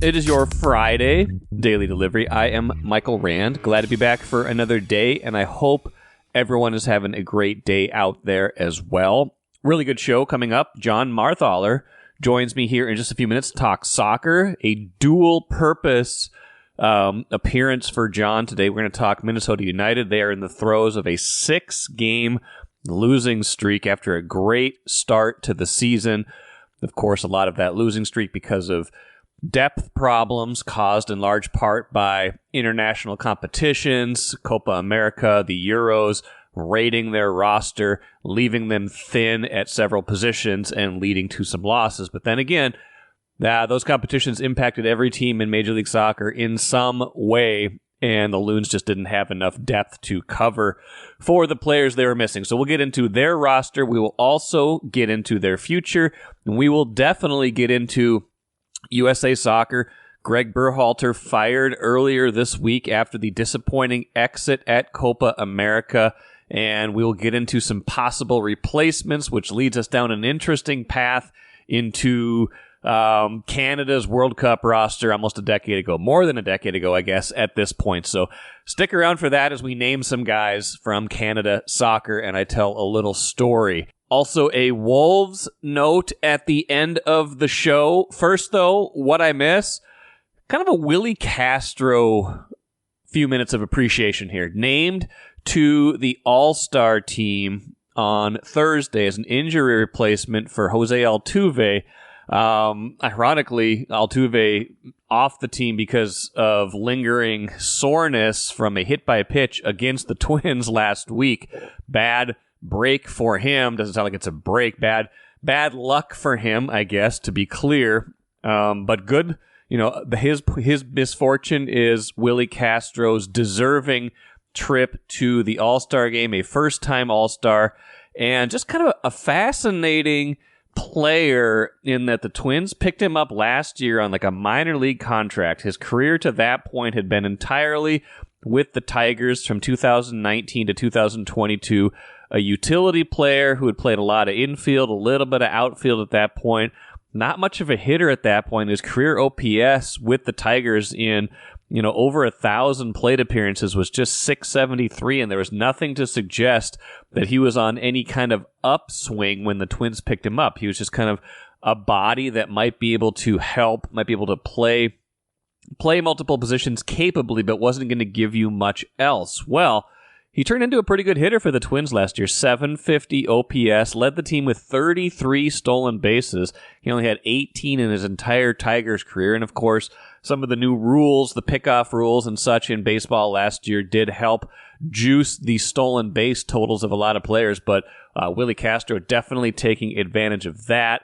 It is your Friday daily delivery. I am Michael Rand. Glad to be back for another day, and I hope everyone is having a great day out there as well. Really good show coming up. Jon Marthaler joins me here in just a few minutes to talk soccer, a dual-purpose appearance for Jon today. We're going to talk Minnesota United. They are in the throes of a 6-game losing streak after a great start to the season. Of course, a lot of that losing streak because of depth problems caused in large part by international competitions, Copa America, the Euros, raiding their roster, leaving them thin at several positions and leading to some losses. But then again, those competitions impacted every team in Major League Soccer in some way, and the Loons just didn't have enough depth to cover for the players they were missing. So we'll get into their roster. We will also get into their future, and we will definitely get into USA Soccer. Greg Berhalter fired earlier this week after the disappointing exit at Copa America, and we will get into some possible replacements, which leads us down an interesting path into Canada's World Cup roster almost a decade ago, more than a decade ago, I guess, at this point. So stick around for that as we name some guys from Canada Soccer and I tell a little story. Also, a Wolves note at the end of the show. First, though, what I miss, kind of a Willi Castro few minutes of appreciation here. Named to the All-Star team on Thursday as an injury replacement for Jose Altuve. Ironically, Altuve off the team because of lingering soreness from a hit by pitch against the Twins last week. Bad break for him. Doesn't sound like it's a break. Bad luck for him, I guess, to be clear. But good. You know, his misfortune is Willi Castro's deserving trip to the All-Star game, a first-time All-Star, and just kind of a fascinating player in that the Twins picked him up last year on like a minor league contract. His career to that point had been entirely with the Tigers from 2019 to 2022, a utility player who had played a lot of infield, a little bit of outfield at that point, not much of a hitter at that point. His career OPS with the Tigers in, over 1,000 plate appearances was just 673, and there was nothing to suggest that he was on any kind of upswing when the Twins picked him up. He was just kind of a body that might be able to help, might be able to play multiple positions capably, but wasn't going to give you much else. Well, he turned into a pretty good hitter for the Twins last year, 750 OPS, led the team with 33 stolen bases. He only had 18 in his entire Tigers career, and of course, some of the new rules, the pickoff rules and such in baseball last year did help juice the stolen base totals of a lot of players, but Willi Castro definitely taking advantage of that.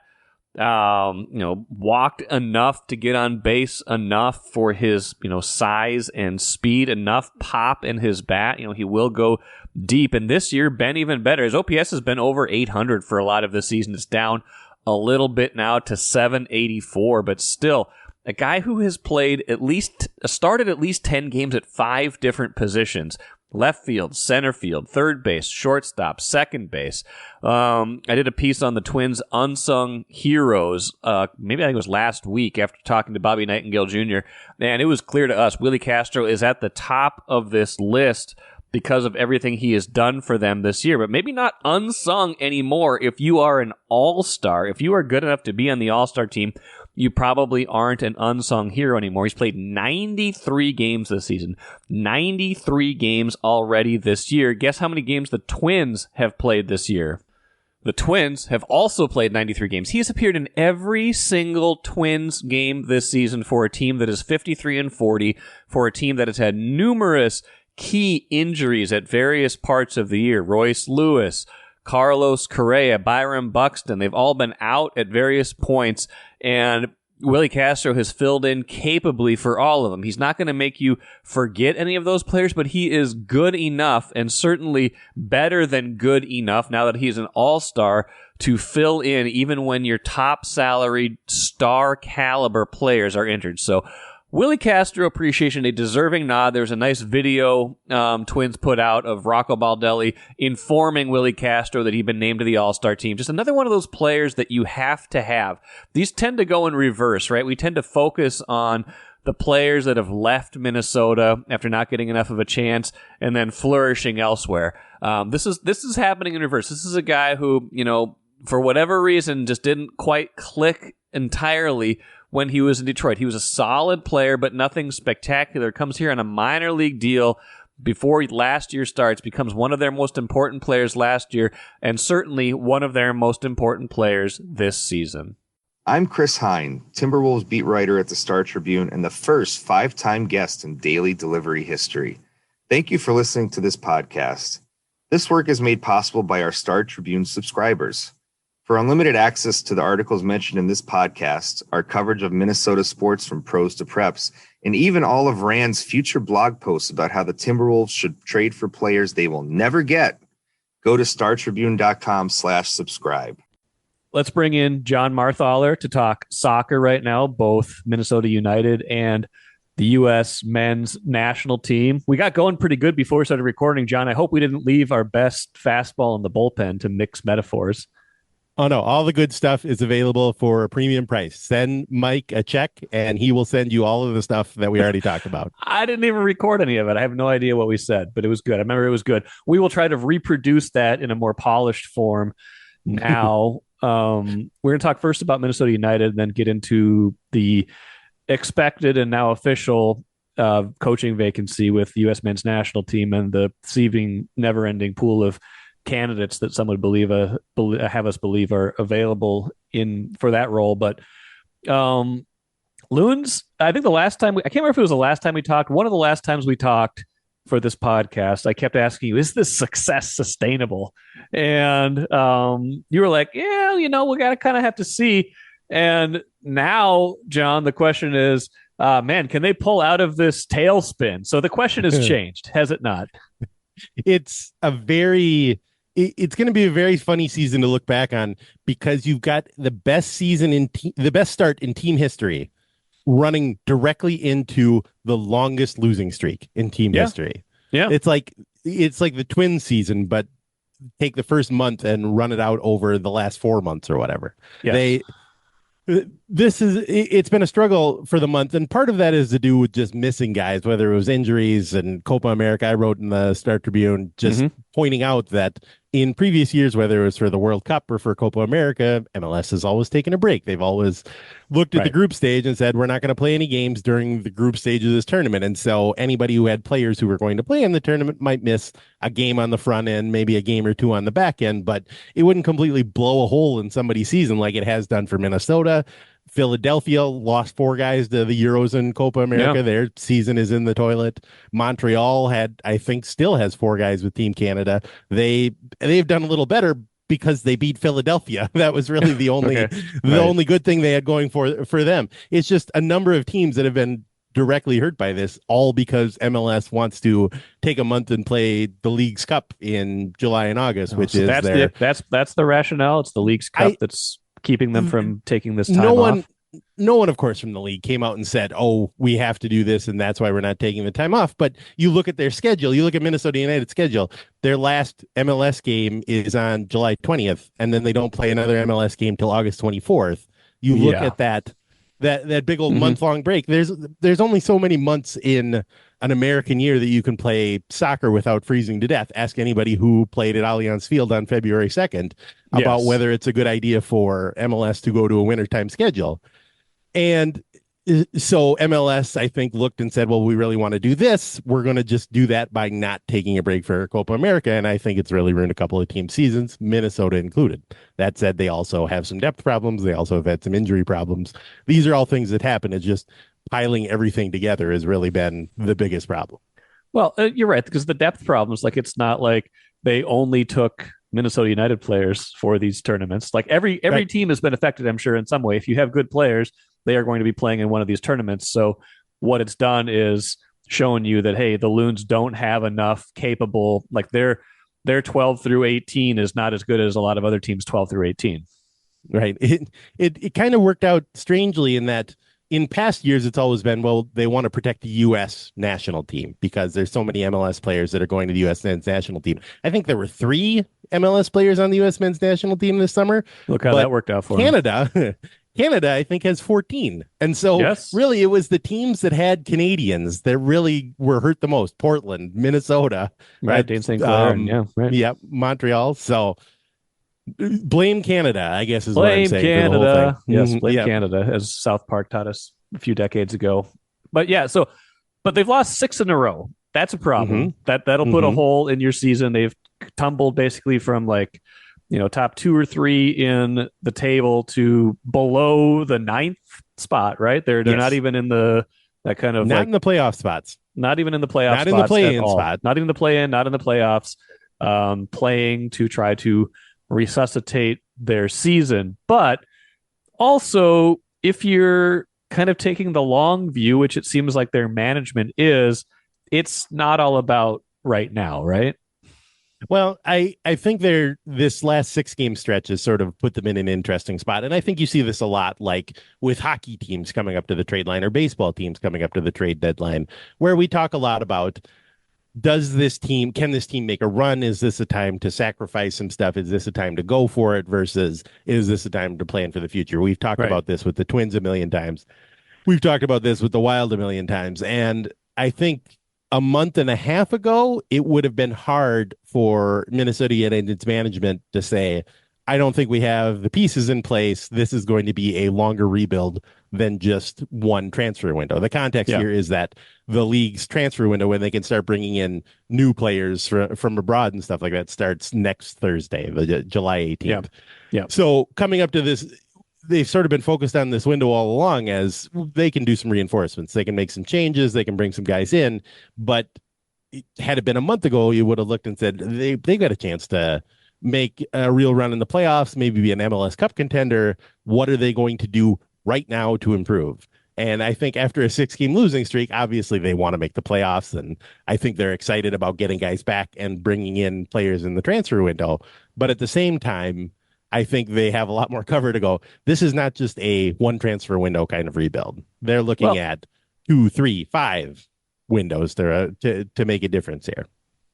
Walked enough to get on base, enough for his, size and speed, enough pop in his bat. He will go deep. And this year, been even better. His OPS has been over 800 for a lot of the season. It's down a little bit now to 784, but still, a guy who has started at least 10 games at 5 different positions. Left field, center field, third base, shortstop, second base. I did a piece on the Twins' unsung heroes, maybe I think it was last week after talking to Bobby Nightingale Jr., and it was clear to us Willi Castro is at the top of this list because of everything he has done for them this year, but maybe not unsung anymore if you are an all-star. If you are good enough to be on the all-star team, you probably aren't an unsung hero anymore. He's played 93 games this season. 93 games already this year. Guess how many games the Twins have played this year? The Twins have also played 93 games. He has appeared in every single Twins game this season for a team that is 53-40, for a team that has had numerous key injuries at various parts of the year. Royce Lewis, Carlos Correa, Byron Buxton, they've all been out at various points, and Willi Castro has filled in capably for all of them. He's not going to make you forget any of those players, but he is good enough, and certainly better than good enough now that he's an all-star, to fill in even when your top salaried star caliber players are injured. So Willi Castro Appreciation Day, deserving nod. There's a nice video Twins put out of Rocco Baldelli informing Willi Castro that he'd been named to the All-Star team. Just another one of those players that you have to have. These tend to go in reverse, right? We tend to focus on the players that have left Minnesota after not getting enough of a chance and then flourishing elsewhere. This is happening in reverse. This is a guy who, for whatever reason, just didn't quite click entirely when he was in Detroit. He was a solid player, but nothing spectacular. Comes here on a minor league deal before last year starts, becomes one of their most important players last year, and certainly one of their most important players this season. I'm Chris Hine, Timberwolves beat writer at the Star Tribune and the first 5-time guest in daily delivery history. Thank you for listening to this podcast. This work is made possible by our Star Tribune subscribers. For unlimited access to the articles mentioned in this podcast, our coverage of Minnesota sports from pros to preps, and even all of Rand's future blog posts about how the Timberwolves should trade for players they will never get, go to startribune.com/subscribe. Let's bring in Jon Marthaler to talk soccer right now, both Minnesota United and the U.S. men's national team. We got going pretty good before we started recording, John. I hope we didn't leave our best fastball in the bullpen to mix metaphors. Oh, no. All the good stuff is available for a premium price. Send Mike a check, and he will send you all of the stuff that we already talked about. I didn't even record any of it. I have no idea what we said, but it was good. I remember it was good. We will try to reproduce that in a more polished form now. We're going to talk first about Minnesota United and then get into the expected and now official coaching vacancy with the U.S. men's national team and the seething, never-ending pool of candidates that some would have us believe are available for that role. But Loons, I think the last time I can't remember if it was the last time we talked. One of the last times we talked for this podcast, I kept asking you, is this success sustainable? And you were like, yeah, we got to kind of have to see. And now, John, the question is, can they pull out of this tailspin? So the question has changed, has it not? It's going to be a very funny season to look back on because you've got the best season the best start in team history running directly into the longest losing streak in team history. Yeah. It's like the Twins season, but take the first month and run it out over the last 4 months or whatever. Yes. It's been a struggle for the month, and part of that is to do with just missing guys, whether it was injuries and Copa America. I wrote in the Star Tribune just pointing out that in previous years, whether it was for the World Cup or for Copa America, MLS has always taken a break. They've always looked at the group stage and said, we're not going to play any games during the group stage of this tournament. And so anybody who had players who were going to play in the tournament might miss a game on the front end, maybe a game or two on the back end, but it wouldn't completely blow a hole in somebody's season like it has done for Minnesota. Philadelphia lost 4 guys to the Euros and Copa America. Yeah. Their season is in the toilet. Montreal still has 4 guys with Team Canada. They've done a little better because they beat Philadelphia. That was really the only only good thing they had going for them. It's just a number of teams that have been directly hurt by this, all because MLS wants to take a month and play the League's Cup in July and August, which is that's the rationale. It's the League's Cup that's keeping them from taking this time off. No one, of course, from the league came out and said, oh, we have to do this, and that's why we're not taking the time off. But you look at their schedule. You look at Minnesota United's schedule. Their last MLS game is on July 20th, and then they don't play another MLS game till August 24th. You look at that big old month-long break. There's only so many months in an American year that you can play soccer without freezing to death. Ask anybody who played at Allianz Field on February 2nd about whether it's a good idea for MLS to go to a wintertime schedule. And so MLS, I think, looked and said, well, we really want to do this. We're going to just do that by not taking a break for Copa America. And I think it's really ruined a couple of team seasons, Minnesota included. That said, they also have some depth problems. They also have had some injury problems. These are all things that happen. It's just piling everything together has really been the biggest problem. Well, you're right, because the depth problems, like, it's not like they only took Minnesota United players for these tournaments. Like every team has been affected, I'm sure, in some way. If you have good players, they are going to be playing in one of these tournaments. So what it's done is showing you that, hey, the Loons don't have enough capable, like their 12 through 18 is not as good as a lot of other teams 12 through 18. Right. It kind of worked out strangely in that in past years, it's always been, well, they want to protect the U.S. national team because there's so many MLS players that are going to the U.S. men's national team. I think there were 3 MLS players on the U.S. men's national team this summer. Look how that worked out for Canada. Canada, I think, has 14. And so really it was the teams that had Canadians that really were hurt the most. Portland, Minnesota. Right, Dane St. Clair. Yeah, Montreal. So blame Canada, I guess is what I'm saying. Blame Canada. Yes, blame Yep. Canada, as South Park taught us a few decades ago. But yeah, but they've lost 6 in a row. That's a problem. That'll put a hole in your season. They've tumbled basically from top 2 or 3 in the table to below the 9th spot, right? They're not even in the in the playoff spots. Not even in the playoff not spots. In the play-in spot. Not even the play-in, not in the playoffs. Playing to try to resuscitate their season. But also, if you're kind of taking the long view, which it seems like their management is, it's not all about right now, right? Well, I think this last 6-game stretch has sort of put them in an interesting spot. And I think you see this a lot, like with hockey teams coming up to the trade line or baseball teams coming up to the trade deadline, where we talk a lot about, can this team make a run? Is this a time to sacrifice some stuff? Is this a time to go for it versus is this a time to plan for the future? We've talked about this with the Twins a million times. We've talked about this with the Wild a million times. And I think a month and a half ago, it would have been hard for Minnesota and its management to say, I don't think we have the pieces in place. This is going to be a longer rebuild than just one transfer window. The context here is that the league's transfer window, when they can start bringing in new players from abroad and stuff like that, starts next Thursday, July 18th. Yeah. So coming up to this, they've sort of been focused on this window all along as they can do some reinforcements. They can make some changes. They can bring some guys in. But had it been a month ago, you would have looked and said, they got a chance to make a real run in the playoffs, maybe be an MLS Cup contender. What are they going to do right now to improve? And I think after a 6-game losing streak, obviously they want to make the playoffs. And I think they're excited about getting guys back and bringing in players in the transfer window. But at the same time, I think they have a lot more cover to go. This is not just a one transfer window kind of rebuild. They're looking at 2, 3, 5 windows to make a difference here.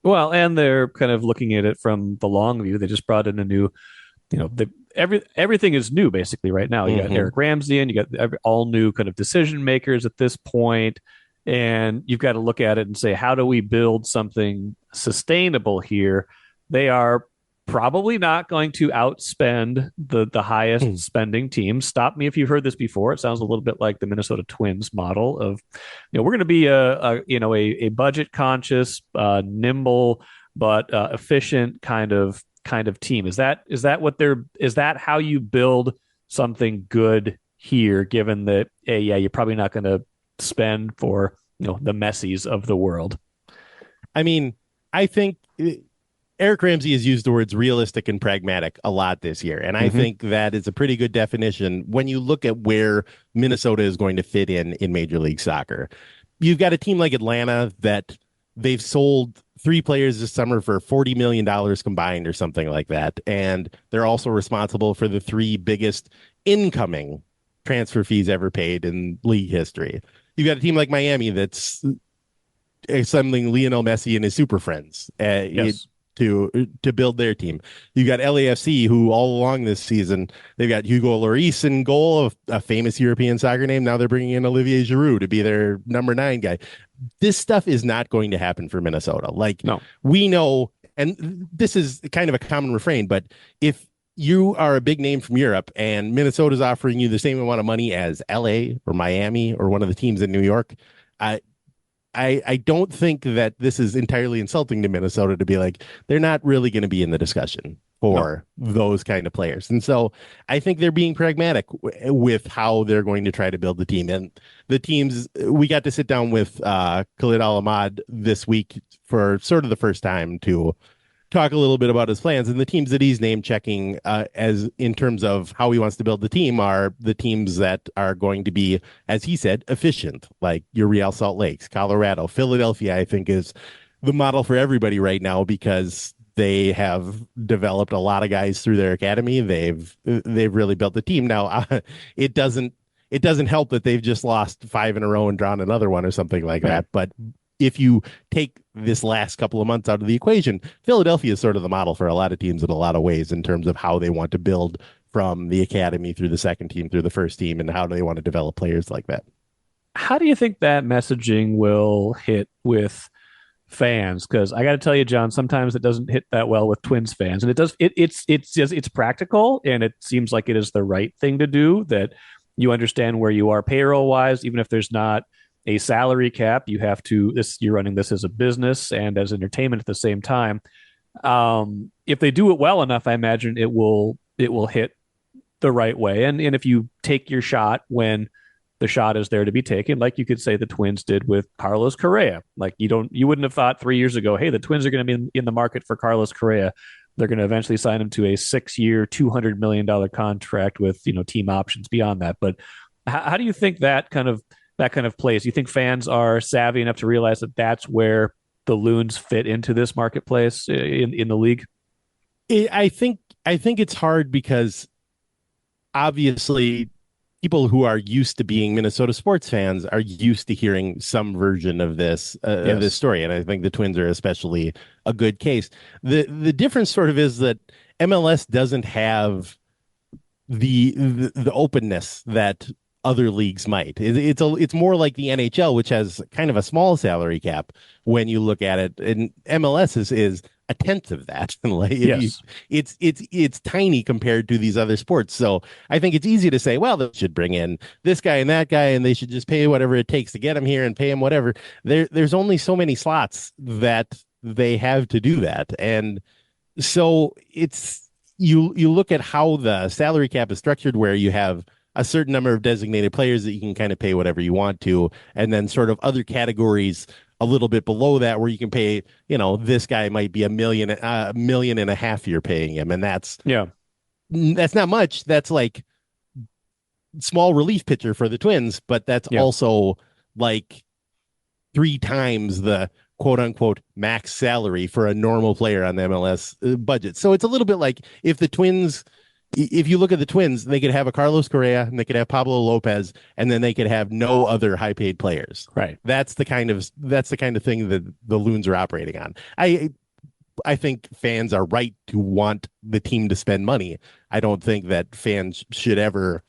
Well, and they're kind of looking at it from the long view. They just brought in a new, everything is new basically right now. You got Eric Ramsey in, you got all new kind of decision makers at this point, and you've got to look at it and say, how do we build something sustainable here? They are probably not going to outspend the highest spending teams. Stop me if you've heard this before. It sounds a little bit like the Minnesota Twins model of, we're going to be a budget conscious, nimble but efficient kind of team. Is that how you build something good here? Given that, you're probably not going to spend for the Messis of the world. I mean, I think Eric Ramsey has used the words realistic and pragmatic a lot this year. And I think that is a pretty good definition when you look at where Minnesota is going to fit in Major League Soccer. You've got a team like Atlanta that they've sold 3 players this summer for $40 million combined or something like that. And they're also responsible for the 3 biggest incoming transfer fees ever paid in league history. You've got a team like Miami that's assembling Lionel Messi and his super friends. To build their team. You got LAFC, who all along this season, they've got Hugo Lloris in goal, a famous European soccer name. Now they're bringing in Olivier Giroud to be their number 9 guy. This stuff is not going to happen for Minnesota. We know, and this is kind of a common refrain, but if you are a big name from Europe and Minnesota's offering you the same amount of money as LA or Miami or one of the teams in New York, I don't think that this is entirely insulting to Minnesota to be like, they're not really going to be in the discussion for those kind of players. And so I think they're being pragmatic with how they're going to try to build the team. And the teams, we got to sit down with Khalid Al-Ahmad this week for sort of the first time to talk a little bit about his plans. And the teams that he's name checking as in terms of how he wants to build the team are the teams that are going to be, as he said, efficient, like your Real Salt Lakes, Colorado. Philadelphia, I think, is the model for everybody right now because they have developed a lot of guys through their academy. They've really built the team. Now, it doesn't it doesn't help that they've just lost 5 in a row and drawn another one or something like Right. that. But if you take this last couple of months out of the equation, Philadelphia is sort of the model for a lot of teams in a lot of ways in terms of how they want to build from the academy through the second team, through the first team, and how do they want to develop players like that. How do you think that messaging will hit with fans? Because I got to tell you, John, sometimes it doesn't hit that well with Twins fans, and it does. It's practical, and it seems like it is the right thing to do. That you understand where you are payroll wise, even if there's not a salary cap. You have to you're running this as a business and as entertainment at the same time. If they do it well enough, I imagine it will hit the right way. And if you take your shot when the shot is there to be taken, like you could say the Twins did with Carlos Correa. Like you wouldn't have thought 3 years ago, hey, the Twins are going to be in the market for Carlos Correa. They're going to eventually sign him to a 6-year, $200 million contract with team options beyond that. But how do you think that kind of plays? Do you think fans are savvy enough to realize that that's where the Loons fit into this marketplace in the league? I think it's hard because obviously people who are used to being Minnesota sports fans are used to hearing some version of this of this story, and I think the Twins are especially a good case. The difference sort of is that MLS doesn't have the openness that other leagues might. It's more like the NHL, which has kind of a small salary cap when you look at it, and MLS is a tenth of that. Like, yes. It's tiny compared to these other sports. So I think it's easy to say, well, they should bring in this guy and that guy, and they should just pay whatever it takes to get him here and pay him whatever. There's only so many slots that they have to do that, and so it's you look at how the salary cap is structured, where you have a certain number of designated players that you can kind of pay whatever you want to, and then sort of other categories a little bit below that where you can pay, this guy might be $1.5 million you're paying him. And that's not much. That's like small relief pitcher for the Twins, but that's also like 3 times the quote unquote max salary for a normal player on the MLS budget. So it's a little bit like if you look at the Twins, they could have a Carlos Correa and they could have Pablo Lopez, and then they could have no other high paid players. Right. That's the kind of thing that the Loons are operating on. I think fans are right to want the team to spend money. I don't think that fans should ever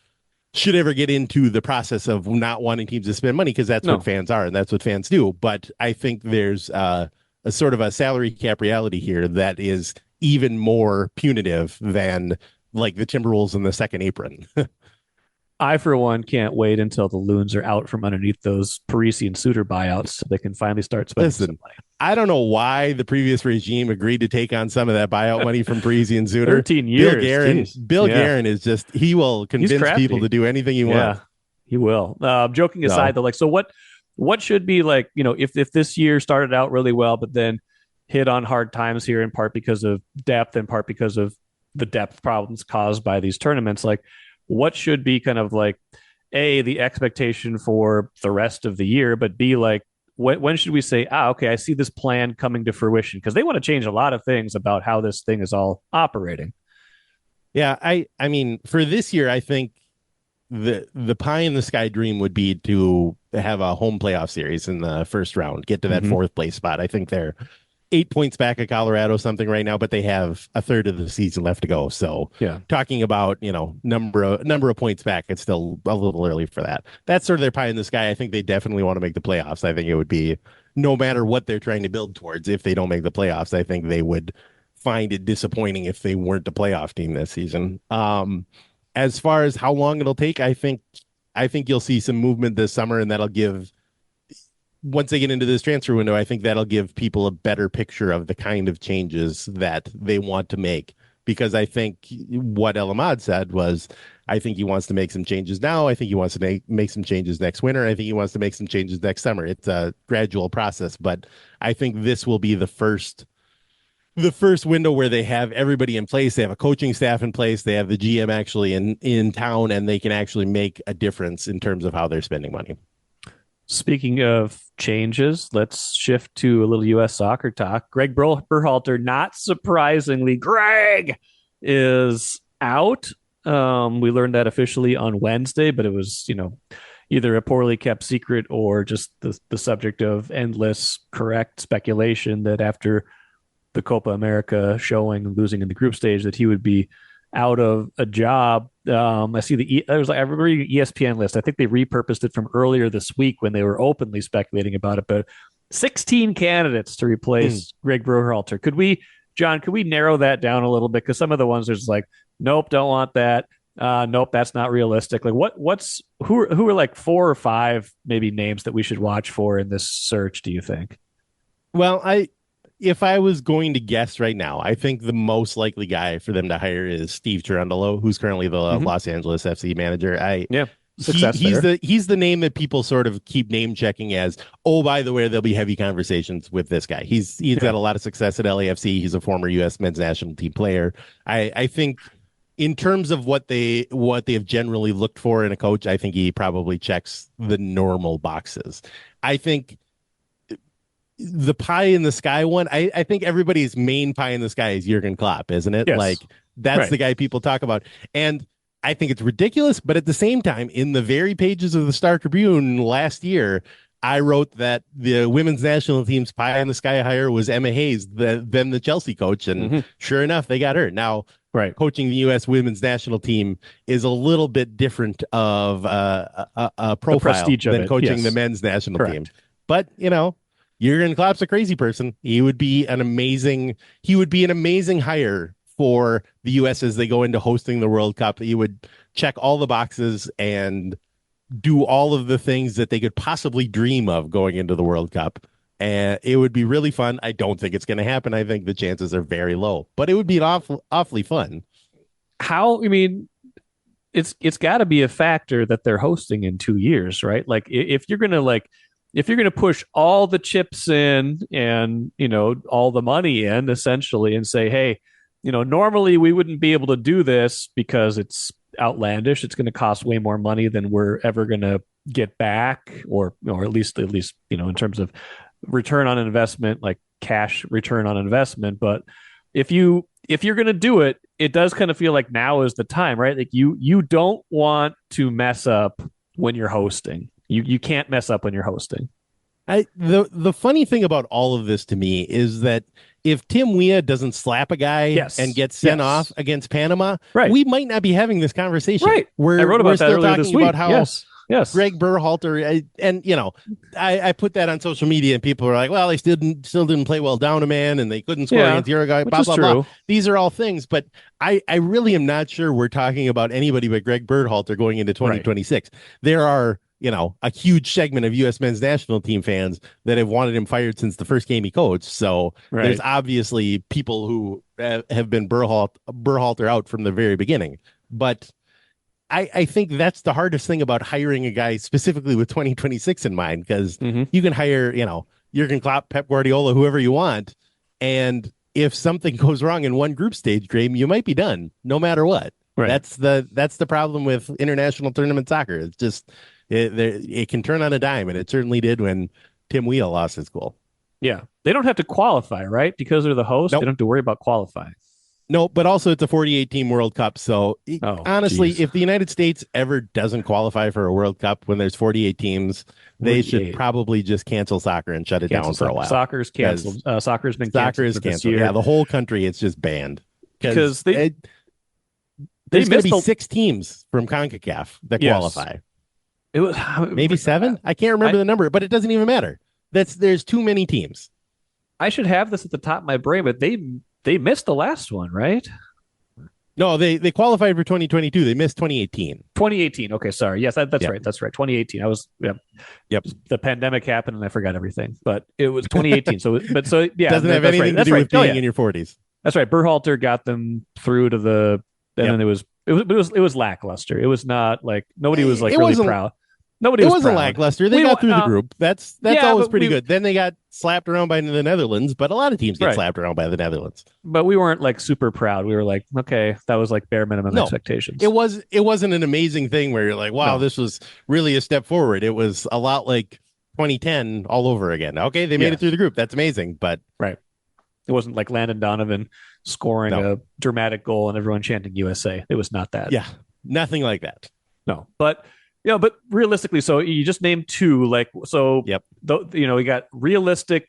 get into the process of not wanting teams to spend money, because that's what fans are and that's what fans do. But I think there's a sort of a salary cap reality here that is even more punitive than like the Timberwolves in the second apron. I, for one, can't wait until the Loons are out from underneath those Parisi and Suter buyouts so they can finally start spending some money. I don't know why the previous regime agreed to take on some of that buyout money from Parisi and Suter. 13 years. Bill Guerin is just, he will convince people to do anything he wants. He will. Joking aside, though, like, so what should be like, if this year started out really well, but then hit on hard times here, in part because of depth, in part because of the depth problems caused by these tournaments, like what should be kind of like A, the expectation for the rest of the year, but B, like when should we say, okay, I see this plan coming to fruition? Because they want to change a lot of things about how this thing is all operating. Yeah, I mean, for this year, I think the pie in the sky dream would be to have a home playoff series in the first round, get to that fourth place spot. I think they're 8 points back of Colorado something right now, but they have a third of the season left to go. So talking about, number of points back, it's still a little early for that. That's sort of their pie in the sky. I think they definitely want to make the playoffs. I think it would be, no matter what they're trying to build towards, if they don't make the playoffs, I think they would find it disappointing if they weren't a playoff team this season. As far as how long it'll take, I think you'll see some movement this summer, and that'll give, once they get into this transfer window, I think that'll give people a better picture of the kind of changes that they want to make. Because I think what El Ahmad said was, I think he wants to make some changes now. I think he wants to make some changes next winter. I think he wants to make some changes next summer. It's a gradual process, but I think this will be the first window where they have everybody in place. They have a coaching staff in place. They have the GM actually in town, and they can actually make a difference in terms of how they're spending money. Speaking of changes, let's shift to a little U.S. soccer talk. Greg Berhalter, not surprisingly, Greg is out. We learned that officially on Wednesday, but it was, either a poorly kept secret or just the subject of endless correct speculation that after the Copa America showing and losing in the group stage that he would be out of a job. I see I remember reading ESPN list. I think they repurposed it from earlier this week when they were openly speculating about it, but 16 candidates to replace Greg Berhalter. John, could we narrow that down a little bit? Because some of the ones there's like, nope, don't want that. Nope, that's not realistic. Like who are like 4 or 5 maybe names that we should watch for in this search, do you think? Well, if I was going to guess right now, I think the most likely guy for them to hire is Steve Cherundolo, who's currently the Los Angeles FC manager. He's the name that people sort of keep name checking as, oh, by the way, there'll be heavy conversations with this guy. He's had a lot of success at LAFC. He's a former U.S. men's national team player. I think in terms of what they have generally looked for in a coach, I think he probably checks the normal boxes. I think the pie in the sky one, I think everybody's main pie in the sky is Jurgen Klopp, isn't it? Yes. Like that's the guy people talk about. And I think it's ridiculous, but at the same time, in the very pages of the Star Tribune last year, I wrote that the women's national team's pie in the sky hire was Emma Hayes, then the Chelsea coach. And sure enough, they got her. Now, coaching the U.S. women's national team is a little bit different of a profile than coaching the men's national team. But, Jurgen Klopp's a crazy person. He would be an amazing hire for the U.S. as they go into hosting the World Cup. He would check all the boxes and do all of the things that they could possibly dream of going into the World Cup. And it would be really fun. I don't think it's going to happen. I think the chances are very low, but it would be awfully fun. It's got to be a factor that they're hosting in 2 years, right? Like if you're going to push all the chips in and, all the money in essentially and say, hey, normally we wouldn't be able to do this because it's outlandish. It's going to cost way more money than we're ever going to get back, or at least, in terms of return on investment, like cash return on investment. But if you're going to do it, it does kind of feel like now is the time, right? Like you don't want to mess up when you're hosting. You can't mess up when you're hosting. The funny thing about all of this to me is that if Tim Weah doesn't slap a guy and get sent off against Panama, we might not be having this conversation. Right. I wrote about that earlier this week. About how Greg Berhalter, I put that on social media and people were like, well, they still didn't play well down a man and they couldn't score against Uruguay, blah, blah, blah. These are all things, but I really am not sure we're talking about anybody but Greg Berhalter going into 2026. There are a huge segment of U.S. men's national team fans that have wanted him fired since the first game he coached. So there's obviously people who have been Berhalter out from the very beginning. But I think that's the hardest thing about hiring a guy specifically with 2026 in mind, because you can hire, Jurgen Klopp, Pep Guardiola, whoever you want. And if something goes wrong in one group stage game, you might be done no matter what. Right. That's the problem with international tournament soccer. It's just, it can turn on a dime, and it certainly did when Tim Weah lost his goal. Yeah. They don't have to qualify, right? Because they're the host. Nope. They don't have to worry about qualifying. No, but also it's a 48-team World Cup. So honestly, if the United States ever doesn't qualify for a World Cup when there's 48 teams, they should probably just cancel soccer and shut it down for a while. Soccer's canceled. Soccer's been canceled. Soccer is canceled. Yeah, the whole country, it's just banned. Because there's going to be 6 teams from CONCACAF that qualify. It was maybe 7. I can't remember the number, but it doesn't even matter. There's too many teams. I should have this at the top of my brain, but they missed the last one, right? No, they qualified for 2022. They missed 2018. 2018. Okay, sorry. Yes, that's right. That's right. 2018. I was Yep. The pandemic happened and I forgot everything, but it was 2018. Doesn't have anything to do with being in your 40s. That's right. Berhalter got them through to the. And then it was lackluster. It was not like nobody was like really proud. Nobody was wasn't lackluster. They got through the group. That's always pretty good. Then they got slapped around by the Netherlands, but a lot of teams get slapped around by the Netherlands. But we weren't like super proud. We were like, okay, that was like bare minimum expectations. It wasn't an amazing thing where you're like, wow, this was really a step forward. It was a lot like 2010 all over again. Okay, they made it through the group. That's amazing. But It wasn't like Landon Donovan scoring a dramatic goal and everyone chanting USA. It was not that. Yeah, nothing like that. No, but but realistically, so you just named two. Like, so Yep. You got realistic,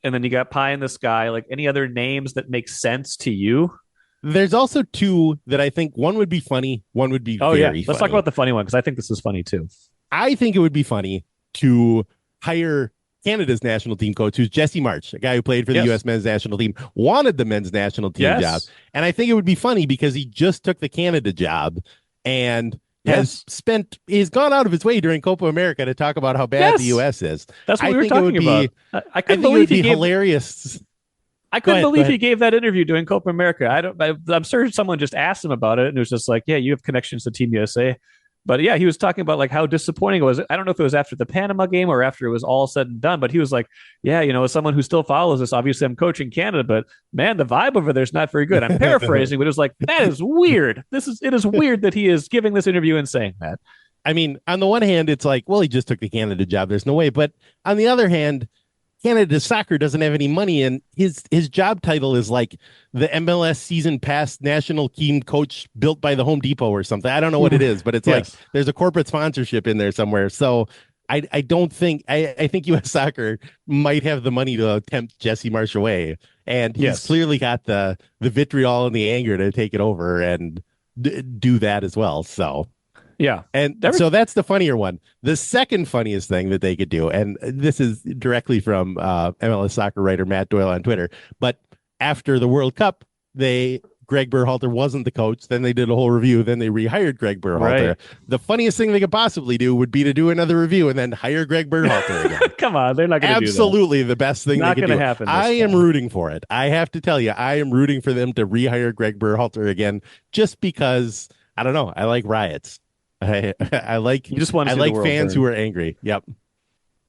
and then you got pie in the sky. Like, any other names that make sense to you? There's also two that I think one would be funny, one would be very funny. Let's talk about the funny one because I think this is funny too. I think it would be funny to hire Canada's national team coach, who's Jesse March, a guy who played for the U.S. men's national team, wanted the men's national team job. And I think it would be funny because he just took the Canada job and he's gone out of his way during Copa America to talk about how bad the U.S. is. That's what we were talking about. I couldn't believe he gave hilarious. I couldn't believe he gave that interview during Copa America. I'm sure someone just asked him about it and it was just like, yeah, you have connections to Team USA. But yeah, he was talking about like how disappointing it was. I don't know if it was after the Panama game or after it was all said and done, but he was like, yeah, as someone who still follows this, obviously I'm coaching Canada, but man, the vibe over there is not very good. I'm paraphrasing, but it was like, that is weird. It is weird that he is giving this interview and saying that. I mean, on the one hand, it's like, well, he just took the Canada job. There's no way. But on the other hand, Canada Soccer doesn't have any money, and his job title is like the MLS season pass national team coach built by the Home Depot or something. I don't know what it is, but it's like there's a corporate sponsorship in there somewhere. So I don't think I think U.S. Soccer might have the money to tempt Jesse Marsh away, and he's clearly got the vitriol and the anger to take it over and do that as well. So. Yeah. And so that's the funnier one. The second funniest thing that they could do, and this is directly from MLS soccer writer Matt Doyle on Twitter, but after the World Cup, Greg Berhalter wasn't the coach. Then they did a whole review. Then they rehired Greg Berhalter. Right. The funniest thing they could possibly do would be to do another review and then hire Greg Berhalter again. Come on, they're not going to do that. Absolutely the best thing not they could do. Happen I am rooting for it. I have to tell you, I am rooting for them to rehire Greg Berhalter again just because, I don't know, I like riots. I like fans who are angry. Yep.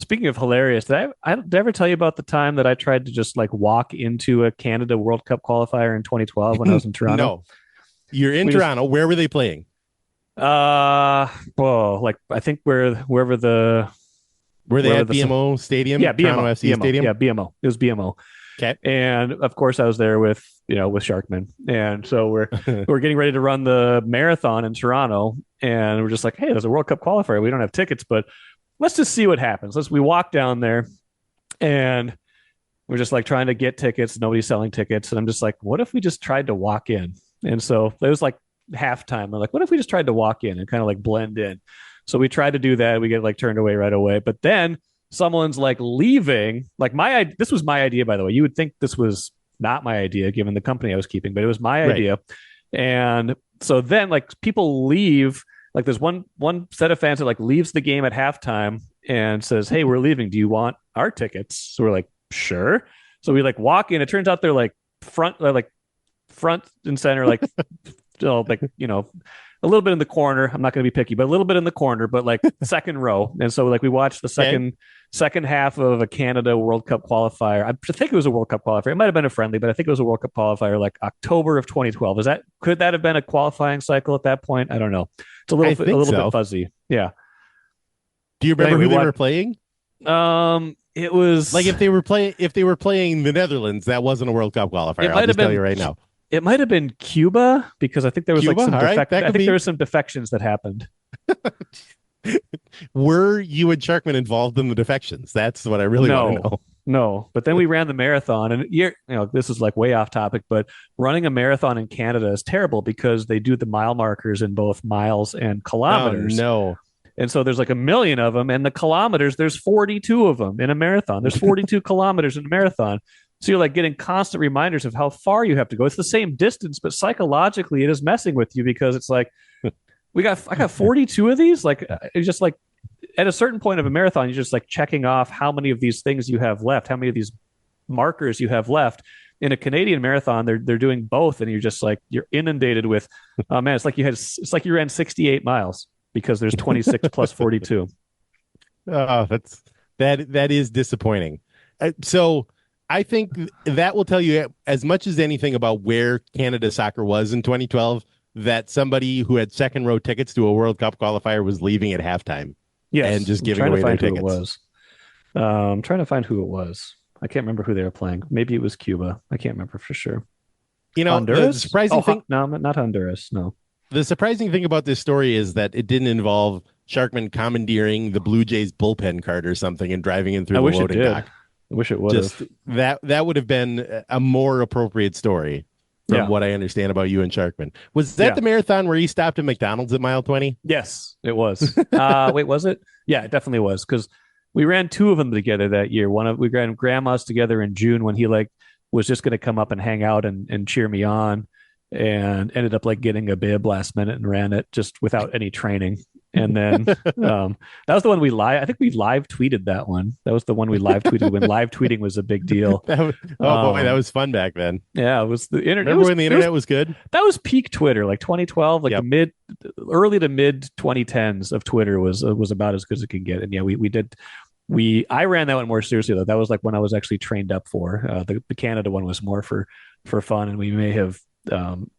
Speaking of hilarious, did I ever tell you about the time that I tried to just like walk into a Canada World Cup qualifier in 2012 when I was in Toronto? No. You're in Toronto. Where were they playing? Like I think wherever the were they at BMO Stadium? Yeah, BMO Toronto FC Stadium. Yeah, BMO. It was BMO. Okay. And of course I was there with Sharkman. And so we're getting ready to run the marathon in Toronto and we're just like, hey, there's a World Cup qualifier. We don't have tickets, but let's just see what happens. We walk down there and we're just like trying to get tickets. Nobody's selling tickets. And I'm just like, what if we just tried to walk in? And so it was like halftime. I'm like, what if we just tried to walk in and kind of like blend in? So we tried to do that. We get like turned away right away. But then someone's like leaving. Like this was my idea, by the way. You would think this was not my idea given the company I was keeping, but it was my idea. And so then like people leave. Like there's one set of fans that like leaves the game at halftime and says, hey, we're leaving. Do you want our tickets? So we're like, sure. So we like walk in. It turns out they're like front and center, like a little bit in the corner. I'm not going to be picky, but a little bit in the corner, but like second row. And so like we watched the second half of a Canada World Cup qualifier. I think it was a World Cup qualifier. It might have been a friendly, but I think it was a World Cup qualifier like October of 2012. Could that have been a qualifying cycle at that point? I don't know. It's a little bit fuzzy. Yeah. Do you remember who they were playing? It was like if they were playing the Netherlands, that wasn't a World Cup qualifier. I'll just tell you right now. It might have been Cuba because I think there was Cuba? there were some defections that happened. Were you and Sharkman involved in the defections? That's what I really want to know. No, but then we ran the marathon, and this is like way off topic, but running a marathon in Canada is terrible because they do the mile markers in both miles and kilometers. Oh, no. And so there's like 1 million of them, and the kilometers, there's 42 of them in a marathon. There's 42 kilometers in a marathon. So you're like getting constant reminders of how far you have to go. It's the same distance, but psychologically it is messing with you because it's like, I got 42 of these. Like it's just like at a certain point of a marathon, you're just like checking off how many of these things you have left, how many of these markers you have left. In a Canadian marathon, they're doing both, and you're just like you're inundated with, oh man, it's like you ran 68 miles because there's 26 plus 42. Oh, that is disappointing. So I think that will tell you as much as anything about where Canada soccer was in 2012, that somebody who had second row tickets to a World Cup qualifier was leaving at halftime. Yes, and just giving away their tickets. I'm trying to find who it was. I can't remember who they were playing. Maybe it was Cuba. I can't remember for sure. The Honduras? surprising thing, No, not Honduras. No. the surprising thing about this story is that it didn't involve Sharkman commandeering the Blue Jays bullpen cart or something and driving in through the loading dock. I wish it would have. That would have been a more appropriate story from what I understand about you and Sharkman. Was that the marathon where he stopped at McDonald's at mile 20? Yes, it was. Wait, was it? Yeah, it definitely was, because we ran 2 of them together that year. We ran grandma's together in June when he was just going to come up and hang out and cheer me on, and ended up getting a bib last minute and ran it just without any training. And then that was the one I think we live tweeted that one. That was the one we live tweeted when live tweeting was a big deal. Boy, that was fun back then. Yeah, it was the internet. Remember when the internet was good? That was peak Twitter, 2012, the early to mid 2010s of Twitter was about as good as it could get. And yeah, I ran that one more seriously though. That was when I was actually trained up for the Canada one was more for fun, and we may have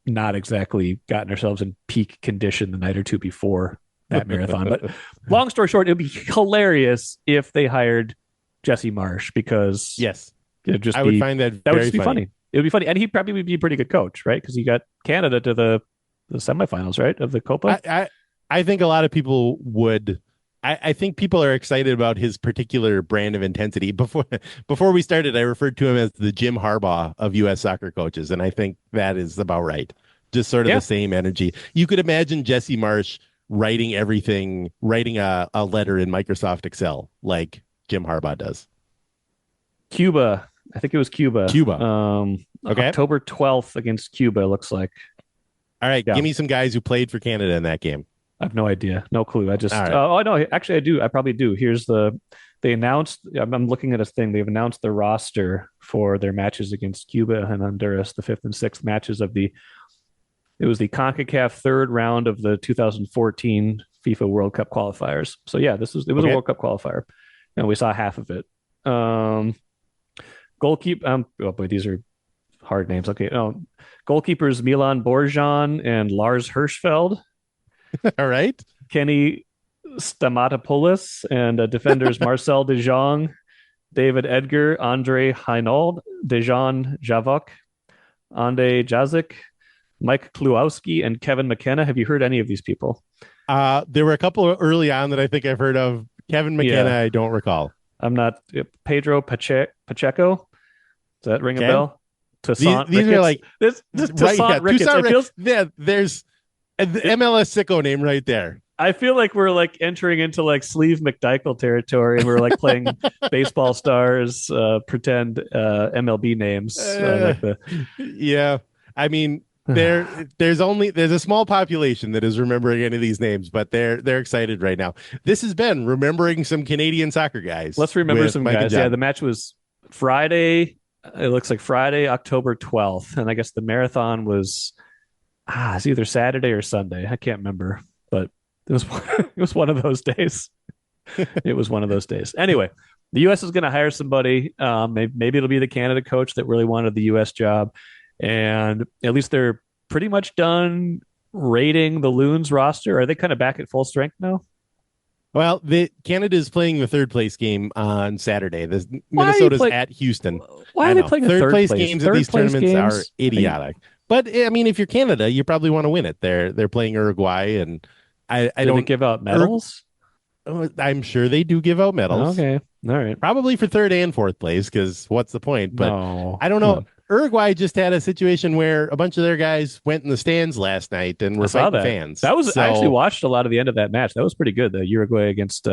not exactly gotten ourselves in peak condition the night or two before that marathon. But long story short, it would be hilarious if they hired Jesse Marsh, because I would find that would just be funny. It would be funny, and he probably would be a pretty good coach, right? Because he got Canada to the semifinals, right, of the Copa. I think a lot of people would. I think people are excited about his particular brand of intensity. Before we started, I referred to him as the Jim Harbaugh of U.S. soccer coaches, and I think that is about right. Just sort of the same energy. You could imagine Jesse Marsh writing a letter in Microsoft Excel like Jim Harbaugh does. Cuba. I think it was Cuba. Okay. October 12th against Cuba, it looks like. All right. Give me some guys who played for Canada in that game. I have no idea. No clue. I just, no, actually I do. I probably do. They announced, I'm looking at a thing. They've announced the roster for their matches against Cuba and Honduras, the 5th and 6th matches it was the CONCACAF third round of the 2014 FIFA World Cup qualifiers. So yeah, it was a World Cup qualifier, and we saw half of it. Goalkeeper. Oh boy, these are hard names. Okay. Goalkeepers Milan Borjan and Lars Hirschfeld. All right. Kenny Stamatopoulos, and defenders Marcel De Jong, David Edgar, Andre Heinold, Dejan Javok, Ande Jazik, Mike Kluowski, and Kevin McKenna. Have you heard any of these people? There were a couple early on that I think I've heard of. Kevin McKenna, I don't recall. I'm not. Pedro Pacheco. Does that ring a bell? Toussaint these Ricketts. Are like this Toussaint Ricketts. There's an MLS sicko name right there. I feel like we're entering into Sleeve McDykel territory, and we're playing baseball stars, pretend MLB names. Yeah, I mean. There's a small population that is remembering any of these names, but they're excited right now. This has been remembering some Canadian soccer guys. Let's remember some guys. Yeah, the match was Friday. It looks like Friday, October 12th, and I guess the marathon was it's either Saturday or Sunday. I can't remember, but it was one of those days. It was one of those days. Anyway, the U.S. is going to hire somebody. Maybe it'll be the Canada coach that really wanted the U.S. job. And at least they're pretty much done rating the Loons roster. Are they kind of back at full strength now? Well, Canada is playing the third place game on Saturday. Minnesota's at Houston. Why are they playing third place games at these tournaments are idiotic. But I mean, if you're Canada, you probably want to win it. They're playing Uruguay, and I don't give out medals. I'm sure they do give out medals. Okay, all right. Probably for third and fourth place, because what's the point? But I don't know. Uruguay just had a situation where a bunch of their guys went in the stands last night and were fighting fans. I actually watched a lot of the end of that match. That was pretty good. The Uruguay against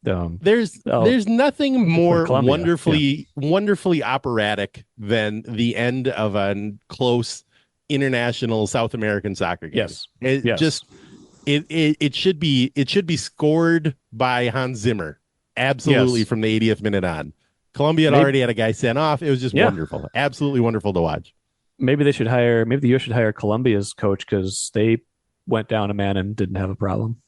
there's nothing more wonderfully operatic than the end of a close international South American soccer game. Yes. It should be scored by Hans Zimmer. Absolutely, from the 80th minute on. Colombia had already had a guy sent off. It was just wonderful. Absolutely wonderful to watch. Maybe the U.S. should hire Colombia's coach, because they went down a man and didn't have a problem.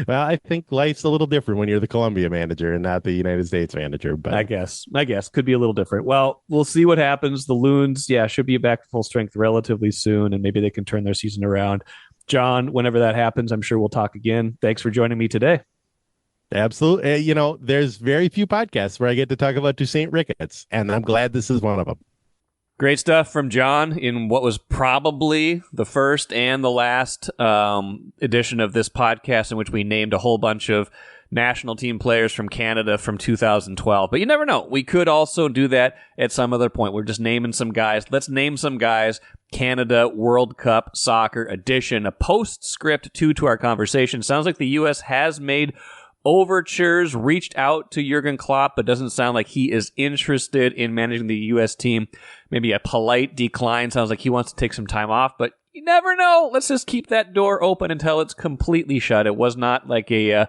Well, I think life's a little different when you're the Colombia manager and not the United States manager. But I guess could be a little different. Well, we'll see what happens. The Loons, should be back to full strength relatively soon, and maybe they can turn their season around. John, whenever that happens, I'm sure we'll talk again. Thanks for joining me today. Absolutely. There's very few podcasts where I get to talk about Toussaint Ricketts, and I'm glad this is one of them. Great stuff from Jon in what was probably the first and the last edition of this podcast in which we named a whole bunch of national team players from Canada from 2012. But you never know. We could also do that at some other point. We're just naming some guys. Let's name some guys. Canada World Cup Soccer Edition, a postscript to our conversation. Sounds like the U.S. has made overtures, reached out to Jurgen Klopp, but doesn't sound like he is interested in managing the U.S. team. Maybe a polite decline. Sounds like he wants to take some time off, but you never know. Let's just keep that door open until it's completely shut. It was not like a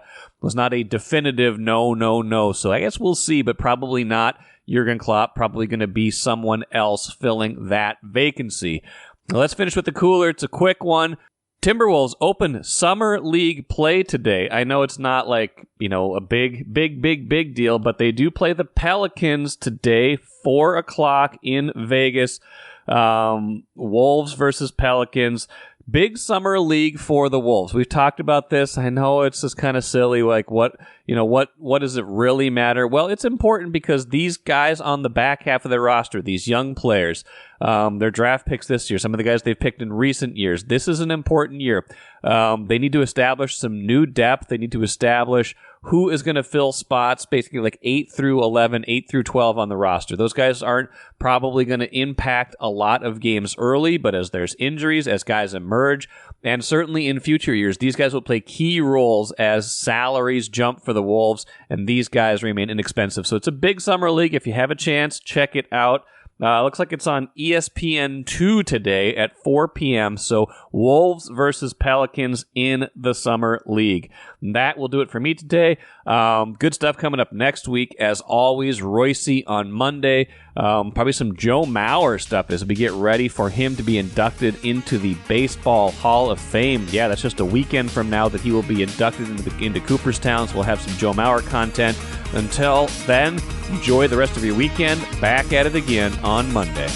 definitive no. So I guess we'll see, but probably not Jurgen Klopp. Probably going to be someone else filling that vacancy. Now, let's finish with the cooler. It's a quick one. Timberwolves open summer league play today. I know it's not like, a big deal, but they do play the Pelicans today, 4:00 in Vegas. Wolves versus Pelicans. Big summer league for the Wolves. We've talked about this. I know it's just kind of silly. Like what does it really matter? Well, it's important because these guys on the back half of their roster, these young players, their draft picks this year, some of the guys they've picked in recent years, this is an important year. They need to establish some new depth. They need to establish who is going to fill spots, basically like 8 through 11, 8 through 12 on the roster. Those guys aren't probably going to impact a lot of games early, but as there's injuries, as guys emerge, and certainly in future years, these guys will play key roles as salaries jump for the Wolves, and these guys remain inexpensive. So it's a big summer league. If you have a chance, check it out. Looks like it's on ESPN2 today at 4 p.m. So Wolves versus Pelicans in the Summer League. And that will do it for me today. Good stuff coming up next week. As always, Royce on Monday. Probably some Joe Mauer stuff as we get ready for him to be inducted into the Baseball Hall of Fame. Yeah, that's just a weekend from now that he will be inducted into Cooperstown. So we'll have some Joe Mauer content. Until then, enjoy the rest of your weekend. Back at it again on Monday.